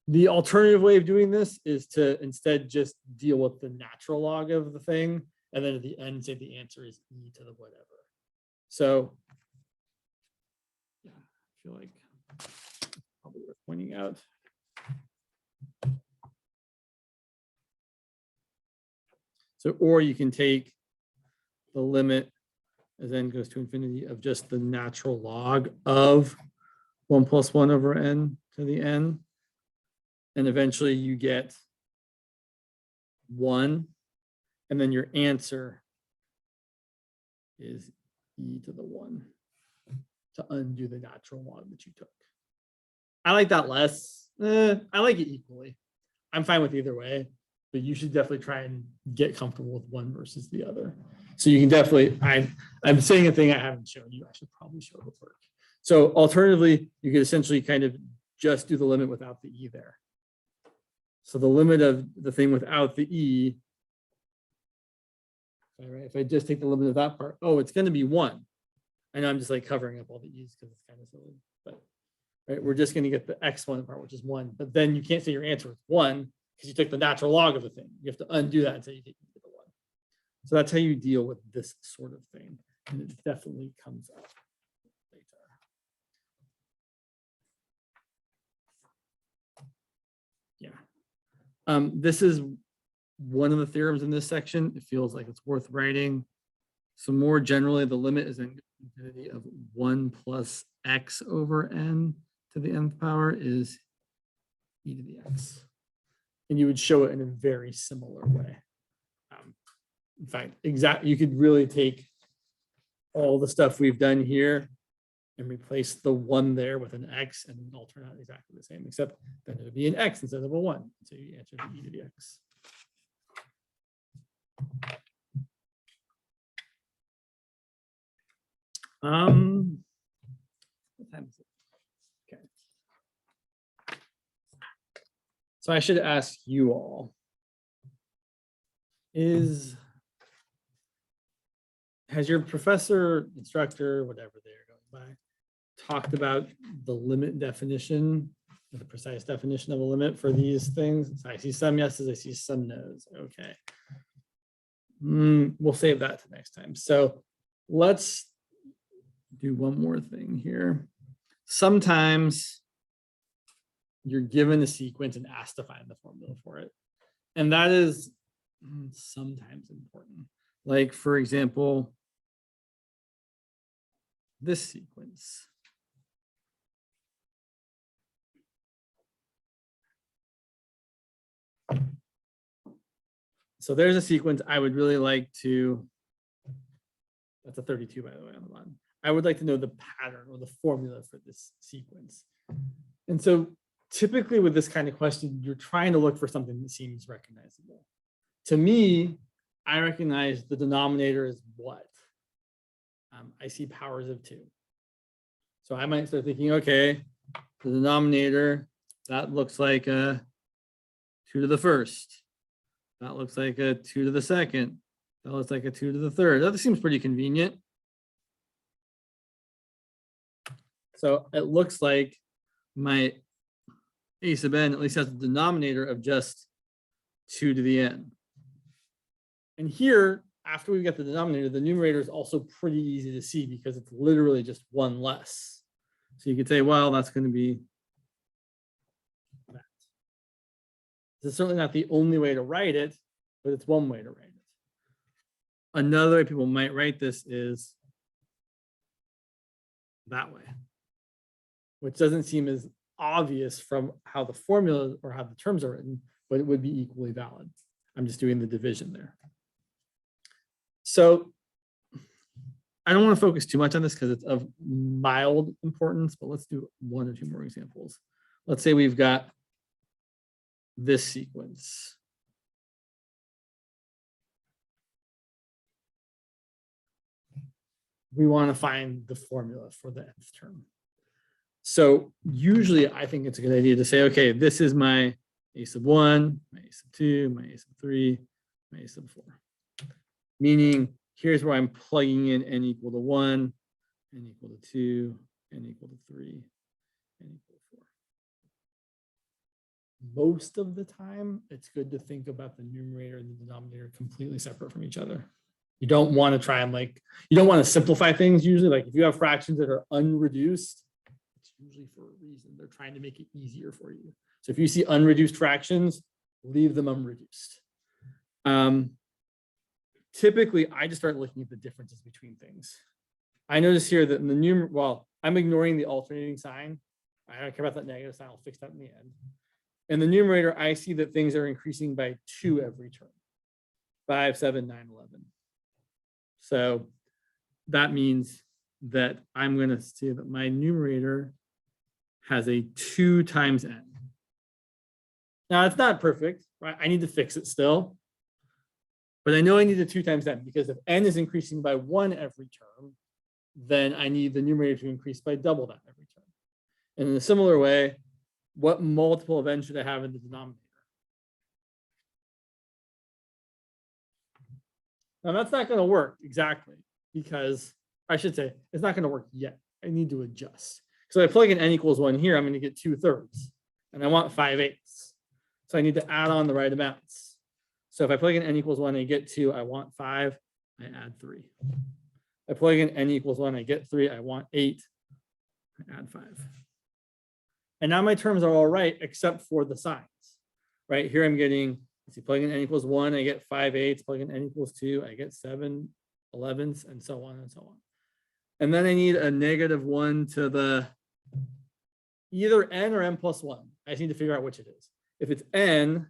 The alternative way of doing this is to instead just deal with the natural log of the thing, and then at the end say the answer is e to the whatever. So yeah, I feel like probably worth pointing out. So, or you can take the limit as n goes to infinity of just the natural log of 1 plus 1 over n to the n. And eventually you get 1. And then your answer is e to the 1 to undo the natural log that you took. I like that less. I like it equally. I'm fine with either way, but you should definitely try and get comfortable with one versus the other. So you can definitely, I'm saying a thing I haven't shown you. I should probably show the work. So alternatively, you could essentially kind of just do the limit without the e there. So the limit of the thing without the e, all right, if I just take the limit of that part, oh, it's going to be 1. I know I'm just like covering up all the e's because it's kind of silly, but right, we're just going to get the x1 part, which is 1. But then you can't say your answer is 1 because you took the natural log of the thing. You have to undo that and say you take the 1. So that's how you deal with this sort of thing. And it definitely comes up. This is one of the theorems in this section. It feels like it's worth writing. So more generally, the limit is an infinity of 1 plus x over n to the nth power is e to the x. And you would show it in a very similar way. In fact, you could really take all the stuff we've done here and replace the 1 there with an x, and it would all turn out exactly the same, except then it would be an x instead of a 1. So you answer e to the x. What time is it? Okay. So I should ask you all, has your professor, instructor, whatever they're going by, talked about the limit definition, the precise definition of a limit for these things? So I see some yeses, I see some nos. Okay. We'll save that to next time. So let's do one more thing here. Sometimes you're given a sequence and asked to find the formula for it. And that is sometimes important. Like, for example, this sequence. So there's a sequence I would really like to, that's a 32 by the way on the bottom. I would like to know the pattern or the formula for this sequence. And so typically with this kind of question, you're trying to look for something that seems recognizable. To me, I recognize the denominator as what? I see powers of 2. So I might start thinking, okay, the denominator, that looks like a 2 to the first. That looks like a 2 to the second. That looks like a 2 to the third. That seems pretty convenient. So it looks like my a sub n at least has a denominator of just 2 to the n. And here, after we get the denominator, the numerator is also pretty easy to see because it's literally just 1 less. So you could say, well, that's going to be that. This is certainly not the only way to write it, but it's one way to write it. Another way people might write this is that way, which doesn't seem as obvious from how the formula or how the terms are written, but it would be equally valid. I'm just doing the division there. So I don't want to focus too much on this because it's of mild importance, but let's do 1 or 2 more examples. Let's say we've got this sequence. We want to find the formula for the nth term. So usually I think it's a good idea to say, okay, this is my a sub 1, my a sub 2, my a sub 3, my a sub 4. Meaning here's where I'm plugging in n equal to 1, n equal to 2, n equal to 3, n equal to 4. Most of the time, it's good to think about the numerator and the denominator completely separate from each other. You don't want to try and you don't want to simplify things usually. Like if you have fractions that are unreduced, it's usually for a reason. They're trying to make it easier for you. So if you see unreduced fractions, leave them unreduced. Typically, I just start looking at the differences between things. I notice here that in the numerator, well, I'm ignoring the alternating sign. I don't care about that negative sign. I'll fix that in the end. In the numerator, I see that things are increasing by 2 every term. 5, 7, 9, 11. So that means that I'm going to see that my numerator has a 2 times n. Now, it's not perfect, right? I need to fix it still. But I know I need a 2 times n because if n is increasing by 1 every term, then I need the numerator to increase by double that every term. And in a similar way, what multiple of n should I have in the denominator? Now that's not going to work exactly because I should say it's not going to work yet. I need to adjust. So if I plug in n equals 1 here, I'm going to get 2/3 and I want 5/8. So I need to add on the right amounts. So if I plug in n equals 1, I get 2, I want 5, I add 3. I plug in n equals 1, I get 3, I want 8, I add 5. And now my terms are all right except for the signs. right? Here I'm getting, let's see, plug in n equals 1, I get 5/8. Plug in n equals 2, I get 7/11, and so on and so on. And then I need a -1 to the either n or n plus 1. I just need to figure out which it is. If it's n,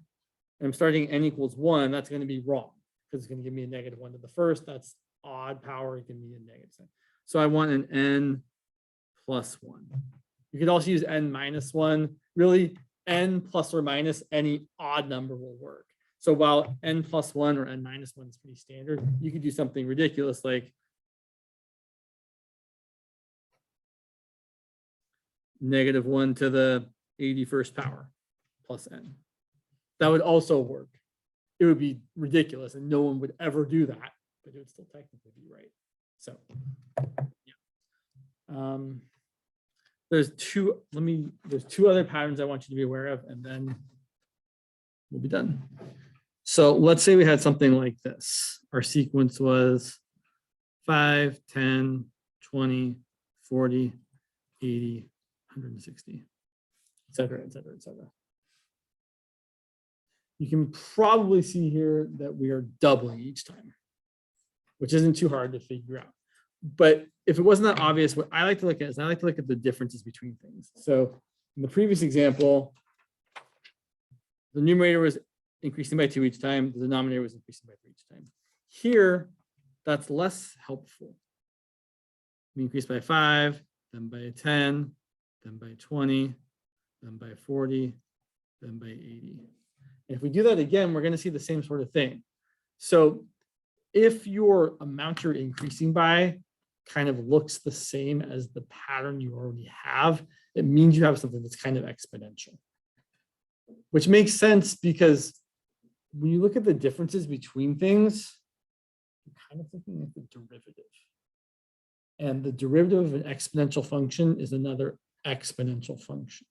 and I'm starting n equals 1, that's going to be wrong because it's going to give me a -1 to the first. That's odd power. It can be a negative sign. So I want an n plus 1. You could also use n minus 1. Really, n plus or minus any odd number will work. So while n plus 1 or n minus 1 is pretty standard, you could do something ridiculous like -1 to the 81st power plus n. That would also work. It would be ridiculous and no one would ever do that, but it would still technically be right. So yeah. There's two other patterns I want you to be aware of, and then we'll be done. So let's say we had something like this. Our sequence was 5, 10, 20, 40, 80, 160, et cetera, et cetera, et cetera. You can probably see here that we are doubling each time, which isn't too hard to figure out. But if it wasn't that obvious, what I like to look at is I like to look at the differences between things. So in the previous example, the numerator was increasing by 2 each time. The denominator was increasing by 3 each time. Here, that's less helpful. We increase by 5, then by 10, then by 20, then by 40, then by 80. And if we do that again, we're going to see the same sort of thing. So if your amount you're increasing by kind of looks the same as the pattern you already have, it means you have something that's kind of exponential. Which makes sense because when you look at the differences between things, you're kind of looking at the derivative. And the derivative of an exponential function is another exponential function.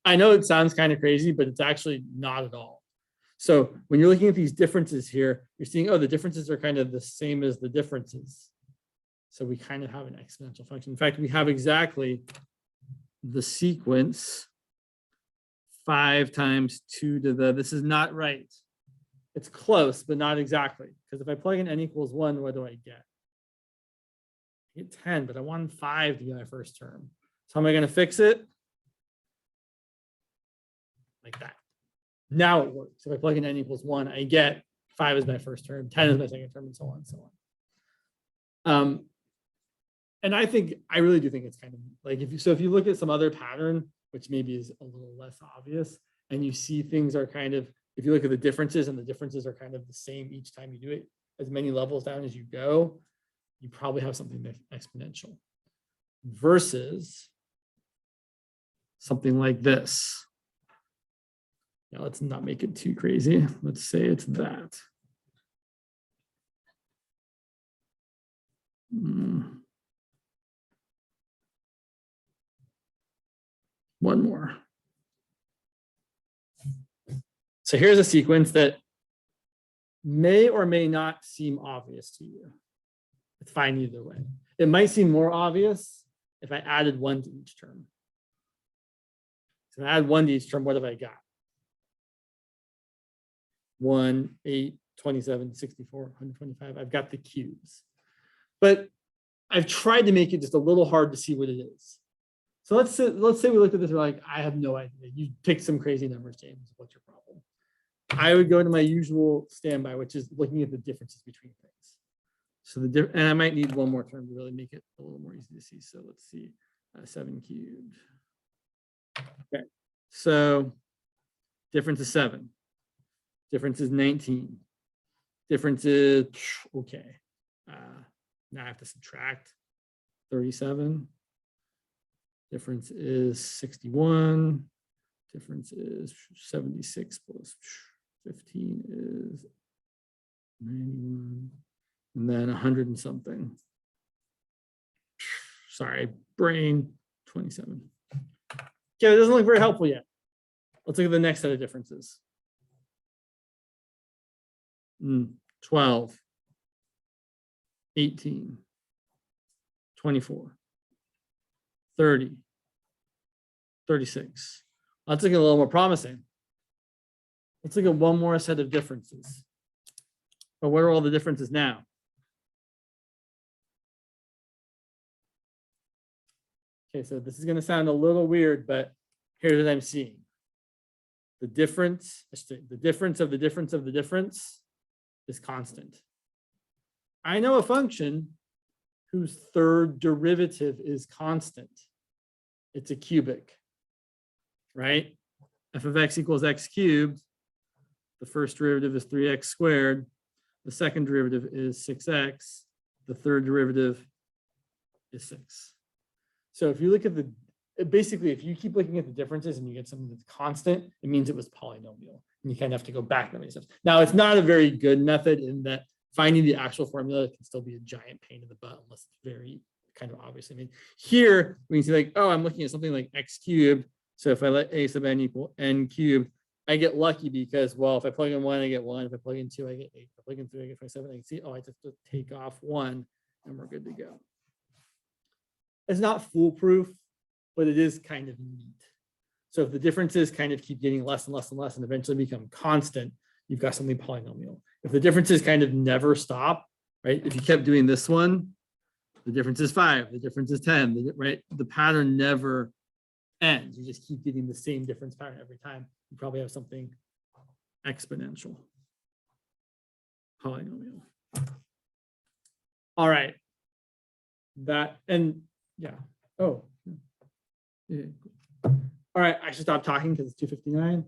I know it sounds kind of crazy, but it's actually not at all. So when you're looking at these differences here, you're seeing, oh, the differences are kind of the same as the differences. So we kind of have an exponential function. In fact, we have exactly the sequence 5 times 2 to the, this is not right. It's close, but not exactly. Because if I plug in n equals 1, what do I get? I get 10, but I want 5 to be my first term. So how am I going to fix it? Like that. Now it works. If I plug in n equals 1, I get 5 as my first term, 10 as my second term, and so on and so on. And I really do think it's kind of like if you look at some other pattern, which maybe is a little less obvious, and you see things are kind of, if you look at the differences and the differences are kind of the same each time you do it, as many levels down as you go, you probably have something that's exponential versus something like this. Now let's not make it too crazy. Let's say it's that. One more. So here's a sequence that may or may not seem obvious to you. It's fine either way. It might seem more obvious if I added 1 to each term. So if I add 1 to each term, what have I got? 1, 8, 27, 64, 125. I've got the cubes. But I've tried to make it just a little hard to see what it is. So let's say we looked at this, we're like, I have no idea. You picked some crazy numbers, James. What's your problem? I would go to my usual standby, which is looking at the differences between things. So and I might need one more term to really make it a little more easy to see. So let's see, 7 cubed. Okay, so difference is 7. Difference is 19. Difference is, okay. Now I have to subtract 37. Difference is 61. Difference is 76 plus 15 is 91. And then 100 and something. Sorry, brain, 27. Okay, it doesn't look very helpful yet. Let's look at the next set of differences. 12, 18, 24, 30, 36. That's looking a little more promising. Let's look at one more set of differences. But what are all the differences now? Okay, so this is going to sound a little weird, but here's what I'm seeing. The difference of the difference of the difference is constant. I know a function whose third derivative is constant. It's a cubic, right? F of x equals x cubed. The first derivative is 3x squared. The second derivative is 6x. The third derivative is 6. So if you look at basically, if you keep looking at the differences and you get something that's constant, it means it was polynomial. And you kind of have to go back many steps. Now, it's not a very good method in that finding the actual formula can still be a giant pain in the butt unless it's very kind of obvious. I mean, here we can see like, oh, I'm looking at something like x cubed. So if I let a sub n equal n cubed, I get lucky because, well, if I plug in 1, I get 1. If I plug in 2, I get 8. If I plug in 3, I get 7. I can see, oh, I just have to take off 1 and we're good to go. It's not foolproof, but it is kind of neat. So if the differences kind of keep getting less and less and less and eventually become constant, you've got something polynomial. If the differences kind of never stop, right? If you kept doing this one, the difference is 5, the difference is 10, right? The pattern never ends. You just keep getting the same difference pattern every time. You probably have something exponential, polynomial. All right. That, and yeah. Oh. Yeah. All right, I should stop talking because it's 2:59.